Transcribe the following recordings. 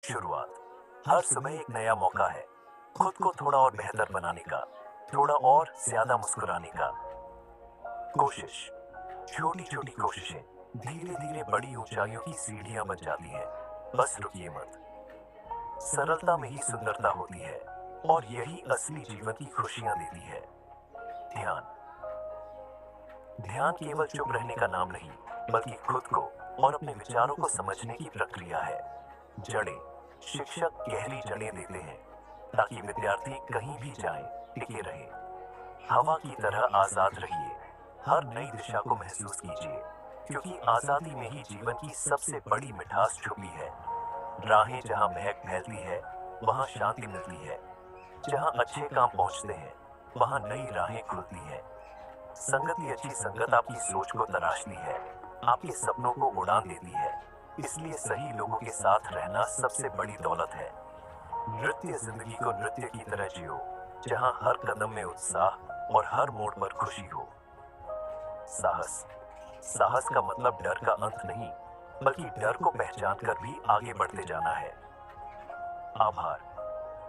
शुरुआत। हर सुबह एक नया मौका है खुद को थोड़ा और बेहतर बनाने का, थोड़ा और ज्यादा मुस्कुराने का। कोशिश, छोटी छोटी कोशिशें धीरे धीरे बड़ी ऊंचाइयों की सीढ़ियां बन जाती हैं। बस रुकिए मत। सरलता में ही सुंदरता होती है और यही असली जीवन की खुशियां देती है। ध्यान। ध्यान केवल चुप रहने का नाम नहीं, बल्कि खुद को और अपने विचारों को समझने की प्रक्रिया है। जड़ें। शिक्षक गहरी जड़ें देते हैं ताकि विद्यार्थी कहीं भी जाए टिके रहे। हवा की तरह आजाद रहिए, हर नई दिशा को महसूस कीजिए, क्योंकि आजादी में ही जीवन की सबसे बड़ी मिठास छुपी है। राहें जहां महक फैलती है, वहां शांति मिलती है। जहां अच्छे काम पहुंचते हैं, वहां नई राहें खुलती हैं। संगति, अच्छी संगत आपकी सोच को तराशती है, आपके सपनों को उड़ान देती है। इसलिए सही लोगों के साथ रहना सबसे बड़ी दौलत है। नृत्य, जिंदगी को नृत्य की तरह जियो, जहां हर कदम में उत्साह और हर मोड़ पर खुशी हो। साहस। साहस का मतलब डर का अंत नहीं, बल्कि डर को पहचान कर भी आगे बढ़ते जाना है। आभार।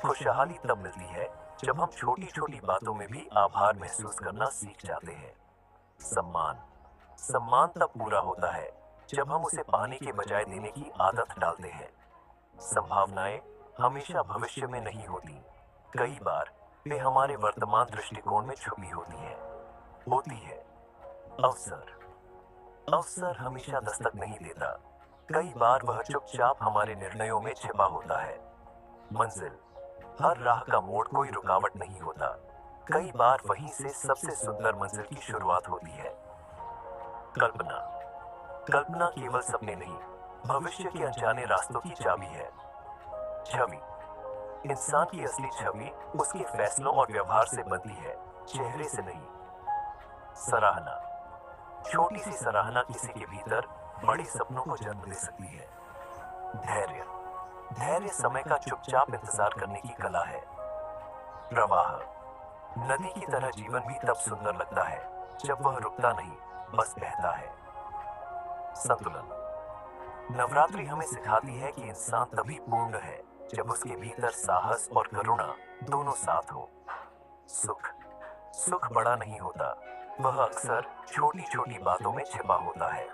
खुशहाली तब मिलती है जब हम छोटी छोटी बातों में भी आभार महसूस करना सीख जाते हैं। सम्मान। सम्मान तब पूरा होता है जब हम उसे पाने के बजाय देने की आदत डालते हैं। संभावनाएं हमेशा भविष्य में नहीं होती, कई बार वे हमारे वर्तमान दृष्टिकोण में छुपी होती है। अवसर। अवसर हमेशा दस्तक नहीं देता, कई बार वह चुपचाप हमारे निर्णयों में छिपा होता है। मंजिल। हर राह का मोड़ कोई रुकावट नहीं होता, कई बार वहीं से सबसे सुंदर मंजिल की शुरुआत होती है। कल्पना। कल्पना केवल सपने नहीं, भविष्य के अनजाने रास्तों की चाबी है। छवि। इंसान की असली छवि उसके फैसलों और व्यवहार से बनती है, चेहरे से नहीं। सराहना। छोटी सी सराहना किसी के भीतर बड़े सपनों को जन्म दे सकती है। धैर्य। धैर्य समय का चुपचाप इंतजार करने की कला है। प्रवाह। नदी की तरह जीवन भी तब सुंदर लगता है जब वह रुकता नहीं, बस बहता है। संतुलन। नवरात्रि हमें सिखाती है कि इंसान तभी पूर्ण है जब उसके भीतर साहस और करुणा दोनों साथ हो। सुख। सुख बड़ा नहीं होता, वह अक्सर छोटी छोटी बातों में छिपा होता है।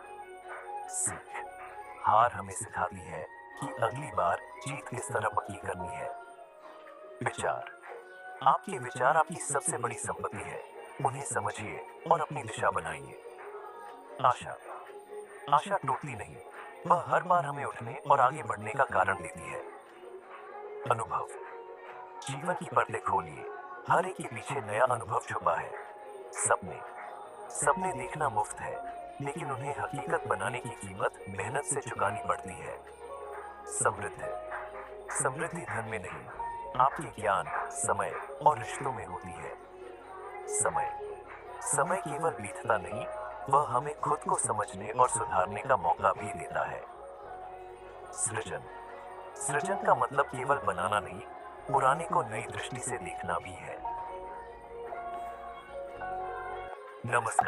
सीख। हार हमें सिखाती है कि अगली बार जीत किस तरह पक्की करनी है। विचार। आपके विचार आपकी सबसे बड़ी संपत्ति है, उन्हें समझिए और अपनी दिशा बनाइए। आशा। आशा टूटती नहीं, वह हर बार हमें उठने और आगे बढ़ने का कारण देती है। अनुभव। जीवन की पर्दे खोलिए, हर एक के पीछे नया अनुभव छुपा है। सपने। सपने देखना मुफ्त है, लेकिन उन्हें हकीकत बनाने की कीमत मेहनत से चुकानी पड़ती है। समृद्धि। समृद्धि धन में नहीं, आपके ज्ञान, समय और रिश्तों में होती है। समय। समय केवल बीतता नहीं, वह हमें खुद को समझने और सुधारने का मौका भी देता है। सृजन। सृजन का मतलब केवल बनाना नहीं, पुराने को नई दृष्टि से देखना भी है। नमस्कार।